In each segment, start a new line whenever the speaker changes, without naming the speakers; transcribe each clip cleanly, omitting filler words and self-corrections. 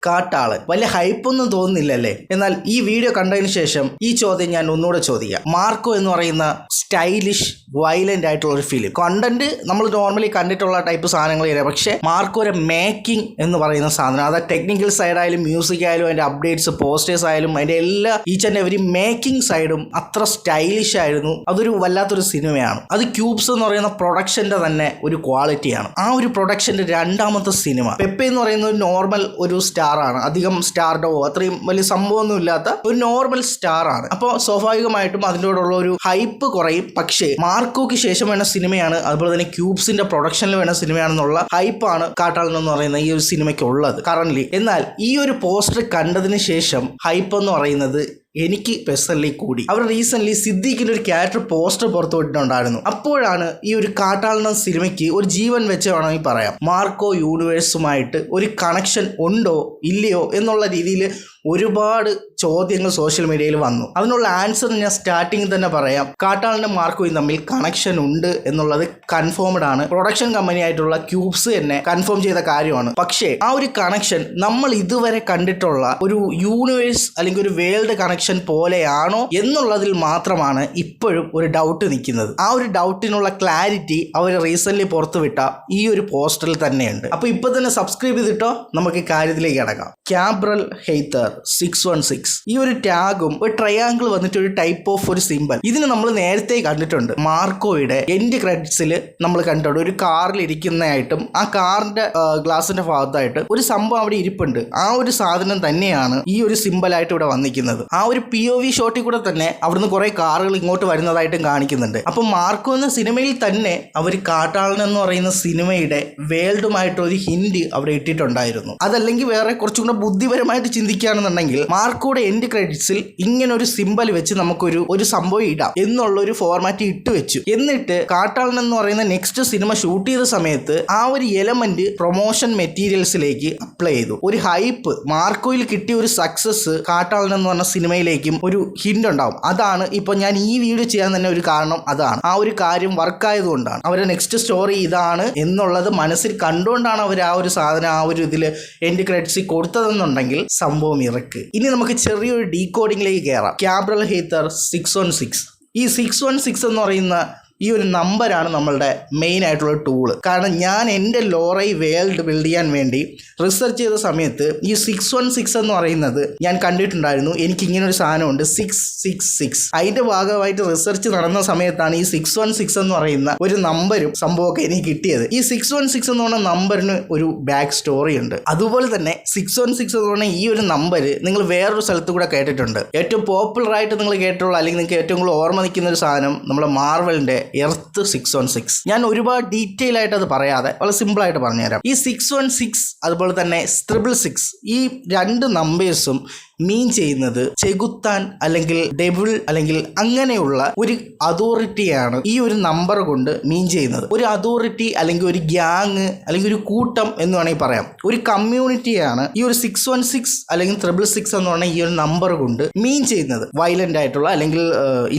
കാട്ടാളൻ വലിയ ഹൈപ്പൊന്നും തോന്നുന്നില്ലല്ലേ? എന്നാൽ ഈ വീഡിയോ കണ്ടതിന് ശേഷം ഈ ചോദ്യം ഞാൻ ഒന്നുകൂടെ ചോദിക്കാം. മാർക്കോ എന്ന് പറയുന്ന സ്റ്റൈലിഷ് വയലന്റ് ആയിട്ടുള്ള ഒരു ഫിലിം കണ്ടന്റ് നമ്മൾ നോർമലി കണ്ടിട്ടുള്ള ടൈപ്പ് സാധനങ്ങളില്ല. പക്ഷേ മാർക്കോയുടെ മേക്കിംഗ് എന്ന് പറയുന്ന സാധനം, അത് ടെക്നിക്കൽ സൈഡായാലും മ്യൂസിക് ആയാലും അതിന്റെ അപ്ഡേറ്റ്സ് പോസ്റ്റേഴ്സ് ആയാലും അതിന്റെ എല്ലാ ഈച്ച് ആൻഡ് എവരി മേക്കിംഗ് സൈഡും അത്ര സ്റ്റൈലിഷ് ആയിരുന്നു. അതൊരു വല്ലാത്തൊരു സിനിമയാണ്. അത് ക്യൂബ്സ് എന്ന് പറയുന്ന പ്രൊഡക്ഷന്റെ തന്നെ ഒരു ക്വാളിറ്റിയാണ്. ആ ഒരു പ്രൊഡക്ഷന്റെ രണ്ടാമത്തെ സിനിമ പെപ്പെ എന്ന് പറയുന്ന ഒരു നോർമൽ ഒരു സ്റ്റാർ ആണ്. അധികം സ്റ്റാർഡോ അത്രയും വലിയ സംഭവമൊന്നും ഇല്ലാത്ത ഒരു നോർമൽ സ്റ്റാർ ആണ്. അപ്പോൾ സ്വാഭാവികമായിട്ടും അതിനോടുള്ള ഒരു ഹൈപ്പ് കുറയും. പക്ഷേ മാർക്കോയ്ക്ക് ശേഷം വേണ്ട സിനിമയാണ്, അതുപോലെ തന്നെ ക്യൂബ്സിന്റെ പ്രൊഡക്ഷനിൽ വേണ്ട സിനിമയാണെന്നുള്ള ഹൈപ്പാണ് കാട്ടാളൻ എന്ന് പറയുന്ന ഈ ഒരു സിനിമയ്ക്ക് ഉള്ളത് കറന്റ്ലി. എന്നാൽ ഈ ഒരു പോസ്റ്റർ കണ്ടതിന് ശേഷം ഹൈപ്പ് എന്ന് പറയുന്നത് എനിക്ക് പേഴ്സണലി കൂടി. അവർ റീസെന്റ് സിദ്ദീഖിന്റെ ഒരു ക്യാരക്ടർ പോസ്റ്റർ പുറത്തുവിട്ടിട്ടുണ്ടായിരുന്നു. അപ്പോഴാണ് ഈ ഒരു കാട്ടാളൻ സിനിമയ്ക്ക് ഒരു ജീവൻ വെച്ച് വേണമെങ്കിൽ പറയാം. മാർക്കോ യൂണിവേഴ്സുമായിട്ട് ഒരു കണക്ഷൻ ഉണ്ടോ ഇല്ലയോ എന്നുള്ള രീതിയിൽ ഒരുപാട് ചോദ്യങ്ങൾ സോഷ്യൽ മീഡിയയിൽ വന്നു. അതിനുള്ള ആൻസർ ഞാൻ സ്റ്റാർട്ടിങ്ങിൽ തന്നെ പറയാം. കാട്ടാളനും മാർക്കോയും തമ്മിൽ കണക്ഷൻ ഉണ്ട് എന്നുള്ളത് കൺഫേംഡ് ആണ്. പ്രൊഡക്ഷൻ കമ്പനി ആയിട്ടുള്ള ക്യൂബ്സ് തന്നെ കൺഫേം ചെയ്ത കാര്യമാണ്. പക്ഷേ ആ ഒരു കണക്ഷൻ നമ്മൾ ഇതുവരെ കണ്ടിട്ടുള്ള ഒരു യൂണിവേഴ്സ് അല്ലെങ്കിൽ ഒരു വേൾഡ് കണക്ഷൻ പോലെയാണോ എന്നുള്ളതിൽ മാത്രമാണ് ഇപ്പോഴും ഒരു ഡൗട്ട് നിൽക്കുന്നത്. ആ ഒരു ഡൗട്ടിനുള്ള ക്ലാരിറ്റി അവർ റീസെന്റ് പുറത്തുവിട്ട ഈ ഒരു പോസ്റ്ററിൽ തന്നെയുണ്ട്. അപ്പൊ ഇപ്പൊ തന്നെ സബ്സ്ക്രൈബ് ചെയ്തിട്ടോ നമുക്ക് കാര്യത്തിലേക്ക് കിടക്കാം. ക്യാബ്രൽ ഹെയ്തർ 616 ഈ ഒരു ടാഗും ഒരു ട്രയാങ്കിൾ വന്നിട്ട് ഒരു ടൈപ്പ് ഓഫ് ഒരു സിമ്പൽ, ഇതിന് നമ്മൾ നേരത്തെ കണ്ടിട്ടുണ്ട്. മാർക്കോയുടെ എൻഡ് ക്രെഡിറ്റ്സിൽ നമ്മൾ കണ്ടിട്ടുണ്ട്. ഒരു കാറിൽ ഇരിക്കുന്നതായിട്ടും ആ കാറിന്റെ ഗ്ലാസിന്റെ ഭാഗത്തായിട്ട് ഒരു സംഭവം അവിടെ ഇരിപ്പുണ്ട്. ആ ഒരു സാധനം തന്നെയാണ് ഈ ഒരു സിമ്പലായിട്ട് ഇവിടെ വന്നിരിക്കുന്നത്. ആ ഒരു POV ഷോട്ടിൽ കൂടെ തന്നെ അവിടുന്ന് കുറെ കാറുകൾ ഇങ്ങോട്ട് വരുന്നതായിട്ടും കാണിക്കുന്നുണ്ട്. അപ്പൊ മാർക്കോ എന്ന സിനിമയിൽ തന്നെ അവർ കാട്ടാളൻ എന്ന് പറയുന്ന സിനിമയുടെ വേൾഡുമായിട്ട് ഒരു ഹിന്റ് അവിടെ ഇട്ടിട്ടുണ്ടായിരുന്നു. അതല്ലെങ്കിൽ വേറെ കുറച്ചും കൂടെ ബുദ്ധിപരമായിട്ട് ചിന്തിക്കുകയാണെന്നുണ്ടെങ്കിൽ മാർക്കോയുടെ എൻഡ് ക്രെഡിറ്റ്സിൽ ഇങ്ങനെ ഒരു സിമ്പൽ വെച്ച് നമുക്കൊരു സംഭവം ഇടാം എന്നുള്ള ഒരു ഫോർമാറ്റ് ഇട്ട് വെച്ചു. എന്നിട്ട് കാട്ടാളൻ എന്ന് പറയുന്ന നെക്സ്റ്റ് സിനിമ ഷൂട്ട് ചെയ്ത സമയത്ത് ആ ഒരു എലമെന്റ് പ്രൊമോഷൻ മെറ്റീരിയൽസിലേക്ക് അപ്ലൈ ചെയ്തു. ഒരു ഹൈപ്പ് മാർക്കോയിൽ കിട്ടിയ ഒരു സക്സസ് കാട്ടാളൻ എന്ന് പറഞ്ഞ സിനിമയിലേക്കും ഒരു ഹിന്റ് ഉണ്ടാവും. അതാണ് ഇപ്പൊ ഞാൻ ഈ വീഡിയോ ചെയ്യാൻ തന്നെ ഒരു കാരണം. അതാണ് ആ ഒരു കാര്യം വർക്കായതുകൊണ്ടാണ്. അവരുടെ നെക്സ്റ്റ് സ്റ്റോറി ഇതാണ് എന്നുള്ളത് മനസ്സിൽ കണ്ടുകൊണ്ടാണ് അവർ ആ ഒരു സാധനം ആ ഒരു ഇതിൽ എൻഡ് ക്രെഡിറ്റ്സിൽ കൊടുത്തതെന്നുണ്ടെങ്കിൽ സംഭവം ഇറക്ക്. ഇനി നമുക്ക് ചെറിയൊരു ഡീകോഡിംഗിലേക്ക് കയറാം. ക്യാബ്രൽ ഹെയ്തർ 616 ഈ 616 എന്ന് പറയുന്ന ഈ ഒരു നമ്പറാണ് നമ്മളുടെ മെയിൻ ആയിട്ടുള്ള ടൂള്. കാരണം ഞാൻ എൻ്റെ ലോറൈ വേൾഡ് ബിൽഡ് ചെയ്യാൻ വേണ്ടി റിസർച്ച് ചെയ്ത സമയത്ത് ഈ 616 എന്ന് പറയുന്നത് ഞാൻ കണ്ടിട്ടുണ്ടായിരുന്നു. എനിക്ക് ഇങ്ങനെ ഒരു സാധനമുണ്ട് 666. അതിൻ്റെ ഭാഗമായിട്ട് റിസർച്ച് നടന്ന സമയത്താണ് ഈ 616 എന്ന് പറയുന്ന ഒരു നമ്പരും സംഭവമൊക്കെ എനിക്ക് കിട്ടിയത്. ഈ 616 എന്ന് പറഞ്ഞ നമ്പറിന് ഒരു ബാക്ക് സ്റ്റോറി ഉണ്ട്. അതുപോലെ തന്നെ 616 എന്ന് പറഞ്ഞ ഈ ഒരു നമ്പർ നിങ്ങൾ വേറൊരു സ്ഥലത്ത് കൂടെ കേട്ടിട്ടുണ്ട്. ഏറ്റവും പോപ്പുലർ ആയിട്ട് നിങ്ങൾ കേട്ടിട്ടുള്ള അല്ലെങ്കിൽ നിങ്ങൾക്ക് ഏറ്റവും കൂടുതൽ ഓർമ്മ നിൽക്കുന്ന ഒരു സാധനം നമ്മുടെ മാർവലിൻ്റെ എർത്ത് 616. ഞാൻ ഒരുപാട് ഡീറ്റെയിൽ ആയിട്ട് അത് പറയാതെ വളരെ സിമ്പിൾ ആയിട്ട് പറഞ്ഞുതരാം. ഈ 616 അതുപോലെ തന്നെ 666 ഈ രണ്ട് നമ്പേഴ്സും മീൻ ചെയ്യുന്നത് ചെകുത്താൻ അല്ലെങ്കിൽ ഡെവിൾ അല്ലെങ്കിൽ അങ്ങനെയുള്ള ഒരു അതോറിറ്റിയാണ് ഈ ഒരു നമ്പർ കൊണ്ട് മീൻ ചെയ്യുന്നത്. ഒരു അതോറിറ്റി അല്ലെങ്കിൽ ഒരു ഗ്യാങ് അല്ലെങ്കിൽ ഒരു കൂട്ടം എന്ന് വേണമെങ്കിൽ പറയാം. ഒരു കമ്മ്യൂണിറ്റിയാണ് ഈ ഒരു 616 അല്ലെങ്കിൽ 666 എന്ന് പറഞ്ഞ ഈ ഒരു നമ്പർ കൊണ്ട് മീൻ ചെയ്യുന്നത്. വയലന്റ് ആയിട്ടുള്ള അല്ലെങ്കിൽ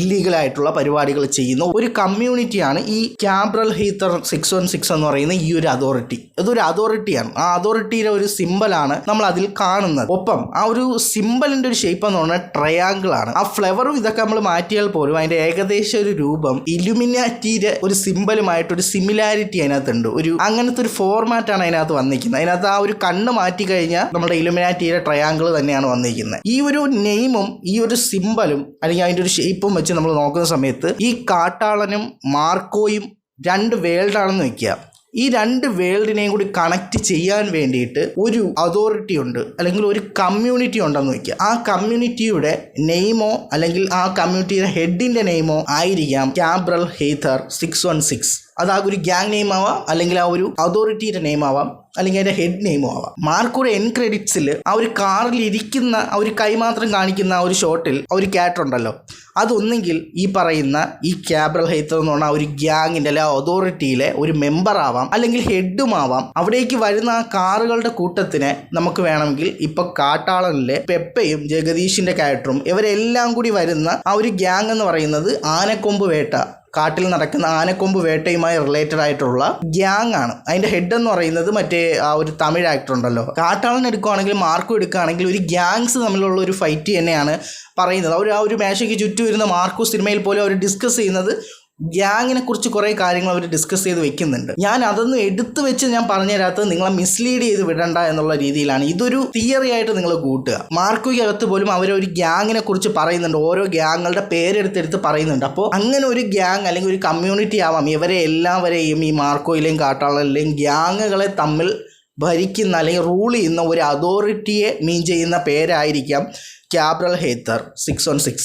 ഇല്ലീഗൽ ആയിട്ടുള്ള പരിപാടികൾ ചെയ്യുന്ന ഒരു കമ്മ്യൂണിറ്റിയാണ് ഈ ക്യാബ്രൽ ഹെയ്തർ 616 എന്ന് പറയുന്ന ഈ ഒരു അതോറിറ്റി. ഇതൊരു അതോറിറ്റിയാണ്. ആ അതോറിറ്റിയുടെ ഒരു സിമ്പലാണ് നമ്മൾ അതിൽ കാണുന്നത്. ഒപ്പം ആ ഒരു സിമ്പലിന്റെ ഒരു ഷേപ്പ് എന്ന് പറഞ്ഞാൽ ട്രയാങ്കിൾ ആണ്. ആ ഫ്ലവറും ഇതൊക്കെ നമ്മൾ മാറ്റിയാൽ പോലും അതിന്റെ ഏകദേശം ഒരു രൂപം ഇലുമിനാറ്റിയുടെ ഒരു സിമ്പലുമായിട്ടൊരു സിമിലാരിറ്റി അതിനകത്തുണ്ട്. ഒരു അങ്ങനത്തെ ഒരു ഫോർമാറ്റ് ആണ് അതിനകത്ത് വന്നിരിക്കുന്നത്. അതിനകത്ത് ആ ഒരു കണ്ണ് മാറ്റി കഴിഞ്ഞാൽ നമ്മുടെ ഇലുമിനാറ്റിയുടെ ട്രയാങ്കിൾ തന്നെയാണ് വന്നിരിക്കുന്നത്. ഈ ഒരു നെയിമും ഈ ഒരു സിമ്പലും അല്ലെങ്കിൽ അതിന്റെ ഒരു ഷേപ്പും വെച്ച് നമ്മൾ നോക്കുന്ന സമയത്ത് ഈ കാട്ടാളനും മാർക്കോയും രണ്ട് വേൾഡാണെന്ന് വെക്കുക. ഈ രണ്ട് വേൾഡിനെയും കൂടി കണക്ട് ചെയ്യാൻ വേണ്ടിയിട്ട് ഒരു അതോറിറ്റി ഉണ്ട് അല്ലെങ്കിൽ ഒരു കമ്മ്യൂണിറ്റി ഉണ്ടെന്ന് വയ്ക്കുക. ആ കമ്മ്യൂണിറ്റിയുടെ നെയിമോ അല്ലെങ്കിൽ ആ കമ്മ്യൂണിറ്റിയുടെ ഹെഡിന്റെ നെയിമോ ആയിരിക്കാം ക്യാബ്രൽ ഹെയ്തർ 616. അത് ആ ഒരു ഗ്യാങ് നെയിം ആവാം, അല്ലെങ്കിൽ ആ ഒരു അതോറിറ്റിയുടെ നെയിം ആവാം, അല്ലെങ്കിൽ അതിന്റെ ഹെഡ് നെയിമോ ആവാം. മാർക്കോയുടെ എൻ ക്രെഡിറ്റ്സിൽ ആ ഒരു കാറിൽ ഇരിക്കുന്ന ആ ഒരു കൈ മാത്രം കാണിക്കുന്ന ആ ഒരു ഷോട്ടിൽ ആ ഒരു ക്യാരക്ടർ ഉണ്ടല്ലോ, അതൊന്നെങ്കിൽ ഈ പറയുന്ന ഈ ക്യാബ്രൽ ഹെയ്തർ എന്ന് പറഞ്ഞ ആ ഒരു ഗ്യാങ്ങിന്റെ അല്ലെ അതോറിറ്റിയിലെ ഒരു മെമ്പർ ആവാം, അല്ലെങ്കിൽ ഹെഡും ആവാം. അവിടേക്ക് വരുന്ന ആ കാറുകളുടെ കൂട്ടത്തിനെ നമുക്ക് വേണമെങ്കിൽ ഇപ്പൊ കാട്ടാളനിലെ പെപ്പയും ജഗദീഷിന്റെ ക്യാരക്ടറും ഇവരെല്ലാം കൂടി വരുന്ന ആ ഒരു ഗ്യാങ് എന്ന് പറയുന്നത് ആനക്കൊമ്പ് വേട്ട കാട്ടിൽ നടക്കുന്ന ആനക്കൊമ്പ് വേട്ടയുമായി റിലേറ്റഡ് ആയിട്ടുള്ള ഗ്യാങ് ആണ്. അതിന്റെ ഹെഡ് എന്ന് പറയുന്നത് മറ്റേ ആ ഒരു തമിഴ് ആക്ടർ ഉണ്ടല്ലോ, കാട്ടാളൻ എടുക്കുകയാണെങ്കിൽ മാർക്കോ എടുക്കുകയാണെങ്കിൽ ഒരു ഗ്യാങ്സ് തമ്മിലുള്ള ഒരു ഫൈറ്റ് തന്നെയാണ് പറയുന്നത്. അവർ ആ ഒരു മേശയ്ക്ക് ചുറ്റും ഇരുന്ന മാർക്കോ സിനിമയിൽ പോലും അവർ ഡിസ്കസ് ചെയ്യുന്നത് ഗ്യാങ്ങിനെ കുറിച്ച് കുറേ കാര്യങ്ങൾ അവർ ഡിസ്കസ് ചെയ്ത് വെക്കുന്നുണ്ട്. ഞാൻ അതൊന്നും എടുത്തു വെച്ച് ഞാൻ പറഞ്ഞു തരാത്തത് നിങ്ങളെ മിസ്ലീഡ് ചെയ്ത് വിടണ്ട എന്നുള്ള രീതിയിലാണ്. ഇതൊരു തിയറി ആയിട്ട് നിങ്ങൾ കൂട്ടുക. മാർക്കോയ്ക്കകത്ത് പോലും അവരൊരു ഗ്യാങ്ങിനെ കുറിച്ച് പറയുന്നുണ്ട്, ഓരോ ഗ്യാങ്ങുകളുടെ പേരെടുത്തെടുത്ത് പറയുന്നുണ്ട്. അപ്പോൾ അങ്ങനെ ഒരു ഗ്യാങ് അല്ലെങ്കിൽ ഒരു കമ്മ്യൂണിറ്റി ആവാം ഇവരെ എല്ലാവരെയും ഈ മാർക്കോയിലെയും കാട്ടാളനിലെയും ഗ്യാങ്ങുകളെ തമ്മിൽ ഭരിക്കുന്ന അല്ലെങ്കിൽ റൂൾ ചെയ്യുന്ന ഒരു അതോറിറ്റിയെ മീൻ ചെയ്യുന്ന പേരായിരിക്കാം ക്യാബ്രൽ ഹേത്തർ 616.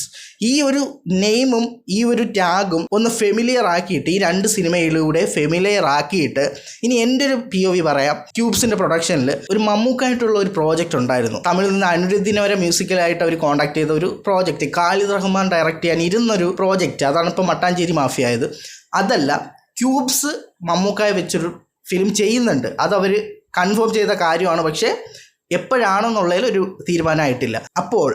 ഈ ഒരു നെയിമും ഈ ഒരു ടാഗും ഒന്ന് ഫെമിലിയർ ആക്കിയിട്ട് ഈ രണ്ട് സിനിമയിലൂടെ ഫെമിലിയർ ആക്കിയിട്ട് ഇനി എൻ്റെ ഒരു POV പറയാം. ക്യൂബ്സിൻ്റെ പ്രൊഡക്ഷനിൽ ഒരു മമ്മൂക്കായിട്ടുള്ള ഒരു പ്രോജക്റ്റ് ഉണ്ടായിരുന്നു. തമിഴിൽ നിന്ന് അനിരുദ്ധിനെ വരെ മ്യൂസിക്കലായിട്ട് അവർ കോൺടാക്ട് ചെയ്ത ഒരു പ്രോജക്റ്റ്, ഖാലിദ് റഹ്മാൻ ഡയറക്റ്റ് ചെയ്യാൻ ഇരുന്നൊരു പ്രോജക്റ്റ്. അതാണ് ഇപ്പോൾ മട്ടാഞ്ചേരി മാഫിയ ആയത്. അതല്ല, ക്യൂബ്സ് മമ്മൂക്കായെ വെച്ചൊരു ഫിലിം ചെയ്യുന്നുണ്ട്. അതവർ കൺഫേം ചെയ്ത കാര്യമാണ്. പക്ഷേ എപ്പോഴാണെന്നുള്ളതിൽ ഒരു തീരുമാനമായിട്ടില്ല. അപ്പോൾ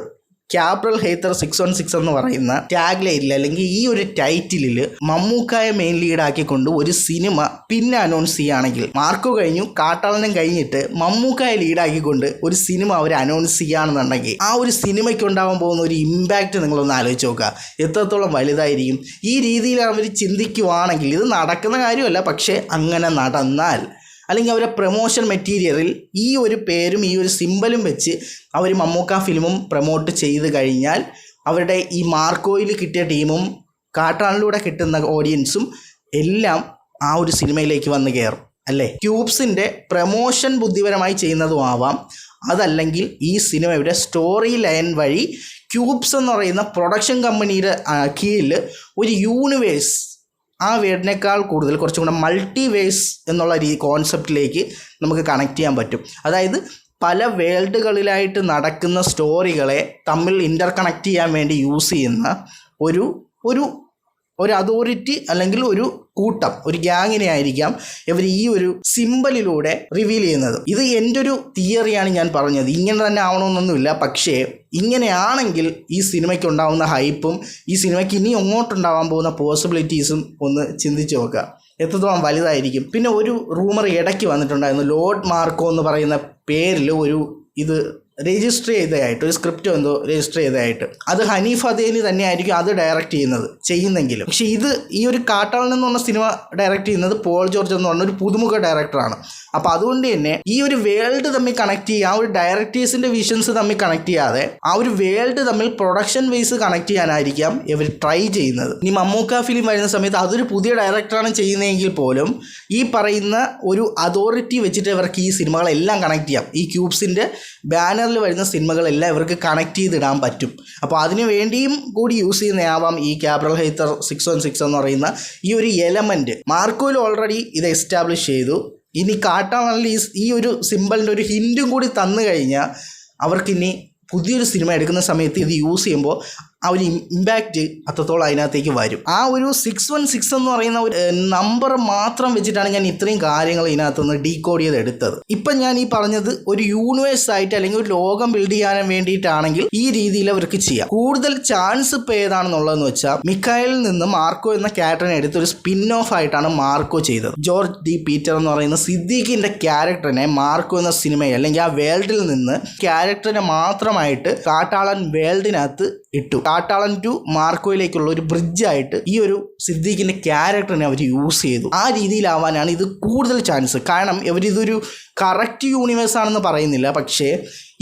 ക്യാബ്രൽ ഹേത്തർ 616 എന്ന് പറയുന്ന ടാഗ് ലൈനിൽ അല്ലെങ്കിൽ ഈ ഒരു ടൈറ്റിലിൽ മമ്മൂക്കായെ മെയിൻ ലീഡാക്കിക്കൊണ്ട് ഒരു സിനിമ പിന്നെ അനൗൺസ് ചെയ്യുകയാണെങ്കിൽ, മാർക്കോ കഴിഞ്ഞു കാട്ടാളനും കഴിഞ്ഞിട്ട് മമ്മൂക്കായെ ലീഡാക്കിക്കൊണ്ട് ഒരു സിനിമ അവർ അനൗൺസ് ചെയ്യുകയാണെന്നുണ്ടെങ്കിൽ ആ ഒരു സിനിമയ്ക്ക് ഉണ്ടാവാൻ പോകുന്ന ഒരു ഇമ്പാക്റ്റ് നിങ്ങളൊന്ന് ആലോചിച്ച് നോക്കുക, എത്രത്തോളം വലുതായിരിക്കും. ഈ രീതിയിൽ അവർ ചിന്തിക്കുവാണെങ്കിൽ, ഇത് നടക്കുന്ന കാര്യമല്ല, പക്ഷേ അങ്ങനെ നടന്നാൽ അല്ലെങ്കിൽ അവരുടെ പ്രൊമോഷൻ മെറ്റീരിയലിൽ ഈ ഒരു പേരും ഈ ഒരു സിമ്പലും വെച്ച് അവർ മമ്മൂക്ക ഫിലിമും പ്രൊമോട്ട് ചെയ്ത് കഴിഞ്ഞാൽ അവരുടെ ഈ മാർക്കോയിൽ കിട്ടിയ ടീമും കാട്ടാളിലൂടെ കിട്ടുന്ന ഓഡിയൻസും എല്ലാം ആ ഒരു സിനിമയിലേക്ക് വന്ന് കയറും അല്ലേ. ക്യൂബ്സിൻ്റെ പ്രൊമോഷൻ ബുദ്ധിപരമായി ചെയ്യുന്നതും ആവാം, അതല്ലെങ്കിൽ ഈ സിനിമയുടെ സ്റ്റോറി ലൈൻ വഴി ക്യൂബ്സ് എന്ന് പറയുന്ന പ്രൊഡക്ഷൻ കമ്പനിയുടെ കീഴിൽ ഒരു യൂണിവേഴ്സ്, ആ വേർഡിനേക്കാൾ കൂടുതൽ കുറച്ചും കൂടെ മൾട്ടിവേഴ്സ് എന്നുള്ള കോൺസെപ്റ്റിലേക്ക് നമുക്ക് കണക്ട് ചെയ്യാൻ പറ്റും. അതായത് പല വേൾഡുകളിലായിട്ട് നടക്കുന്ന സ്റ്റോറികളെ തമ്മിൽ ഇൻ്റർ കണക്ട് ചെയ്യാൻ വേണ്ടി യൂസ് ചെയ്യുന്ന ഒരു അതോറിറ്റി അല്ലെങ്കിൽ ഒരു കൂട്ടം, ഒരു ഗ്യാങ്ങിനെ ആയിരിക്കാം ഇവർ ഈ ഒരു സിമ്പലിലൂടെ റിവീൽ ചെയ്യുന്നത്. ഇത് എൻ്റെ ഒരു തിയറിയാണ് ഞാൻ പറഞ്ഞത്. ഇങ്ങനെ തന്നെ ആവണമെന്നൊന്നുമില്ല, പക്ഷേ ഇങ്ങനെയാണെങ്കിൽ ഈ സിനിമയ്ക്ക് ഉണ്ടാകുന്ന ഹൈപ്പും ഈ സിനിമയ്ക്ക് ഇനി അങ്ങോട്ടുണ്ടാവാൻ പോകുന്ന പോസിബിലിറ്റീസും ഒന്ന് ചിന്തിച്ച് നോക്കുക, എത്രത്തോളം വലുതായിരിക്കും. പിന്നെ ഒരു റൂമർ ഇടയ്ക്ക് വന്നിട്ടുണ്ടായിരുന്നു, ലോർഡ് മാർക്കോ എന്ന് പറയുന്ന പേരിൽ ഇത് രജിസ്റ്റർ ചെയ്തതായിട്ട് ഒരു സ്ക്രിപ്റ്റ് എന്തോ രജിസ്റ്റർ ചെയ്തതായിട്ട്. അത് ഹനീഫ് അദേനി തന്നെയായിരിക്കും അത് ഡയറക്റ്റ് ചെയ്യുന്നെങ്കിലും. പക്ഷേ ഈ ഒരു കാട്ടാളൻ എന്ന് പറഞ്ഞ സിനിമ ഡയറക്റ്റ് ചെയ്യുന്നത് പോൾ ജോർജ് എന്ന് പറഞ്ഞ ഒരു പുതുമുഖ ഡയറക്ടറാണ്. അപ്പോൾ അതുകൊണ്ട് തന്നെ ഈ ഒരു വേൾഡ് തമ്മിൽ കണക്ട് ചെയ്യുക, ആ ഒരു ഡയറക്ടേഴ്സിൻ്റെ വിഷൻസ് തമ്മിൽ കണക്ട് ചെയ്യാതെ ആ ഒരു വേൾഡ് തമ്മിൽ പ്രൊഡക്ഷൻ വൈസ് കണക്ട് ചെയ്യാനായിരിക്കാം ഇവർ ട്രൈ ചെയ്യുന്നത്. ഇനി മമ്മൂക്ക ഫിലിം വരുന്ന സമയത്ത് അതൊരു പുതിയ ഡയറക്ടറാണ് ചെയ്യുന്നതെങ്കിൽ പോലും ഈ പറയുന്ന ഒരു അതോറിറ്റി വെച്ചിട്ട് ഇവർക്ക് ഈ സിനിമകളെല്ലാം കണക്ട് ചെയ്യാം. ഈ ക്യൂബ്സിൻ്റെ ബാനറിൽ വരുന്ന സിനിമകളെല്ലാം ഇവർക്ക് കണക്ട് ചെയ്തിടാൻ പറ്റും. അപ്പോൾ അതിനു വേണ്ടിയും കൂടി യൂസ് ചെയ്യുന്നതാവാം ഈ ക്യാബ്രൽ ഹേത്തർ 616 എന്ന് പറയുന്ന ഈ ഒരു എലമെൻറ്റ്. മാർക്കോയിൽ ഓൾറെഡി ഇത് എസ്റ്റാബ്ലിഷ് ചെയ്തു. ഇനി കാട്ടാളനിൽ ഈ ഒരു സിമ്പിളിൻ്റെ ഒരു ഹിൻറ്റും കൂടി തന്നു കഴിഞ്ഞാൽ അവർക്കിനി പുതിയൊരു സിനിമ എടുക്കുന്ന സമയത്ത് ഇത് യൂസ് ചെയ്യുമ്പോൾ ആ ഒരു ഇമ്പാക്റ്റ് അത്രത്തോളം അതിനകത്തേക്ക് വരും. ആ ഒരു 616 എന്ന് പറയുന്ന ഒരു നമ്പർ മാത്രം വെച്ചിട്ടാണ് ഞാൻ ഇത്രയും കാര്യങ്ങൾ ഇതിനകത്തുനിന്ന് ഡീകോഡ് ചെയ്ത് എടുത്തത്. ഇപ്പം ഞാൻ ഈ പറഞ്ഞത് ഒരു യൂണിവേഴ്സ് ആയിട്ട് അല്ലെങ്കിൽ ഒരു ലോകം ബിൽഡ് ചെയ്യാൻ വേണ്ടിയിട്ടാണെങ്കിൽ ഈ രീതിയിൽ അവർക്ക് ചെയ്യാം. കൂടുതൽ ചാൻസ് ഇപ്പോൾ ഏതാണെന്നുള്ളതെന്ന് വെച്ചാൽ മിക്കായലിൽ നിന്ന് മാർക്കോ എന്ന ക്യാരക്ടറിനെ എടുത്തൊരു സ്പിൻ ഓഫ് ആയിട്ടാണ് മാർക്കോ ചെയ്തത്. ജോർജ് ഡി പീറ്റർ എന്ന് പറയുന്ന സിദ്ദീഖിൻ്റെ ക്യാരക്ടറിനെ മാർക്കോ എന്ന സിനിമയിൽ അല്ലെങ്കിൽ ആ വേൾഡിൽ നിന്ന് ക്യാരക്ടറിനെ മാത്രമായിട്ട് കാട്ടാളൻ വേൾഡിനകത്ത് ഇട്ടു. കാട്ടാളൻ ടു മാർക്കോയിലേക്കുള്ള ഒരു ബ്രിഡ്ജായിട്ട് ഈ ഒരു സിദ്ദീഖിൻ്റെ ക്യാരക്ടറിനെ അവർ യൂസ് ചെയ്തു. ആ രീതിയിലാവാനാണ് ഇത് കൂടുതൽ ചാൻസ്. കാരണം ഇവരിതൊരു കറക്റ്റ് യൂണിവേഴ്സ് ആണെന്ന് പറയുന്നില്ല, പക്ഷേ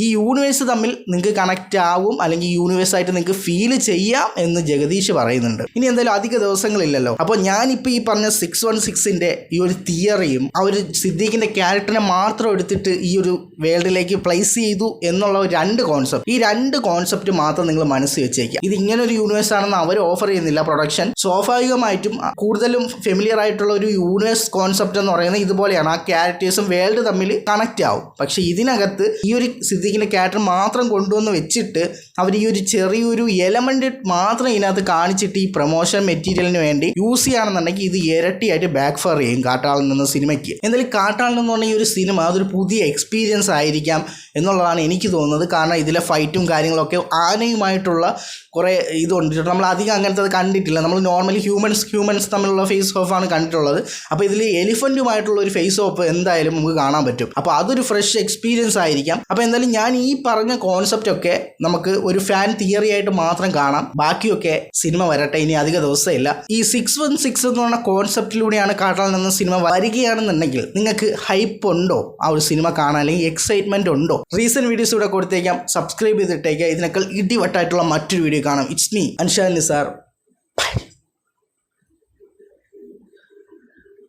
ഈ യൂണിവേഴ്സ് തമ്മിൽ നിങ്ങൾക്ക് കണക്റ്റ് ആവും അല്ലെങ്കിൽ യൂണിവേഴ്സായിട്ട് നിങ്ങൾക്ക് ഫീൽ ചെയ്യാം എന്ന് ജഗദീഷ് പറയുന്നുണ്ട്. ഇനി എന്തായാലും അധിക ദിവസങ്ങളില്ലല്ലോ. അപ്പോൾ ഞാനിപ്പോൾ ഈ പറഞ്ഞ 616ൻ്റെ ഈ ഒരു തിയറിയും ആ ഒരു സിദ്ദീഖിൻ്റെ ക്യാരക്ടറിനെ മാത്രം എടുത്തിട്ട് ഈ ഒരു വേൾഡിലേക്ക് പ്ലേസ് ചെയ്തു എന്നുള്ള ഒരു ഈ രണ്ട് കോൺസെപ്റ്റ് മാത്രം നിങ്ങൾ മനസ്സിൽ വെച്ചേക്കുക. ഇത് ഇങ്ങനെ ഒരു യൂണിവേഴ്സ് ആണെന്ന് അവർ ഓഫർ ചെയ്യുന്നില്ല പ്രൊഡക്ഷൻ. സ്വാഭാവികമായിട്ടും കൂടുതലും ഫെമിലിയർ ആയിട്ടുള്ള ഒരു യൂണിവേഴ്സ് കോൺസെപ്റ്റ് എന്ന് പറയുന്നത് ഇതുപോലെയാണ്. ആ ക്യാരക്ടേഴ്സും വേൾഡ് തമ്മിൽ തമ്മിൽ കണക്റ്റ് ആവും. പക്ഷെ ഇതിനകത്ത് ഈ ഒരു സിദ്ദീഖിന്റെ ക്യാരക്ടർ മാത്രം കൊണ്ടുവന്ന് വെച്ചിട്ട് അവർ ഈ ഒരു ചെറിയൊരു എലമെന്റ് മാത്രം ഇതിനകത്ത് കാണിച്ചിട്ട് ഈ പ്രൊമോഷൻ മെറ്റീരിയലിന് വേണ്ടി യൂസ് ചെയ്യുകയാണെന്നുണ്ടെങ്കിൽ ഇത് ഇരട്ടിയായിട്ട് ബാക്ക് ഫയർ ചെയ്യും കാട്ടാളിൽ നിന്ന് സിനിമയ്ക്ക്. എന്തായാലും കാട്ടാളിൽ നിന്ന് പറഞ്ഞ ഈ ഒരു സിനിമ അതൊരു പുതിയ എക്സ്പീരിയൻസ് ആയിരിക്കാം എന്നുള്ളതാണ് എനിക്ക് തോന്നുന്നത്. കാരണം ഇതിലെ ഫൈറ്റും കാര്യങ്ങളൊക്കെ ആനയുമായിട്ടുള്ള കുറേ ഇതുണ്ട്. നമ്മൾ അധികം അങ്ങനത്തെ അത് കണ്ടിട്ടില്ല. നമ്മൾ നോർമലി ഹ്യൂമൻസ് തമ്മിലുള്ള ഫേസ് ഓഫ് ആണ് കണ്ടിട്ടുള്ളത്. അപ്പോൾ ഇതിൽ എലിഫൻറ്റുമായിട്ടുള്ള ഒരു ഫേസ് ഓഫ് എന്തായാലും നമുക്ക് കാണാൻ പറ്റും. അപ്പോൾ അതൊരു ഫ്രഷ് എക്സ്പീരിയൻസ് ആയിരിക്കാം. അപ്പോൾ എന്തായാലും ഞാൻ ഈ പറഞ്ഞ കോൺസെപ്റ്റ് ഒക്കെ നമുക്ക് ഒരു ഫാൻ തിയറി ആയിട്ട് മാത്രം കാണാം. ബാക്കിയൊക്കെ സിനിമ വരട്ടെ, ഇനി അധിക ദിവസമില്ല. ഈ 616 എന്ന് പറഞ്ഞ കോൺസെപ്റ്റിലൂടെയാണ് കാട്ടാളിൽ നിന്ന് സിനിമ വരികയാണെന്നുണ്ടെങ്കിൽ നിങ്ങൾക്ക് ഹൈപ്പ് ഉണ്ടോ ആ ഒരു സിനിമ കാണാൻ, അല്ലെങ്കിൽ എക്സൈറ്റ്മെന്റ് ഉണ്ടോ? റീസെന്റ് വീഡിയോസ് ഇവിടെ കൊടുത്തേക്കാം, സബ്സ്ക്രൈബ് ചെയ്തിട്ടേക്കാം. ഇതിനേക്കാൾ ഇടിവട്ടായിട്ടുള്ള മറ്റൊരു വീഡിയോ കാണാം. It's me Anshal Nisar.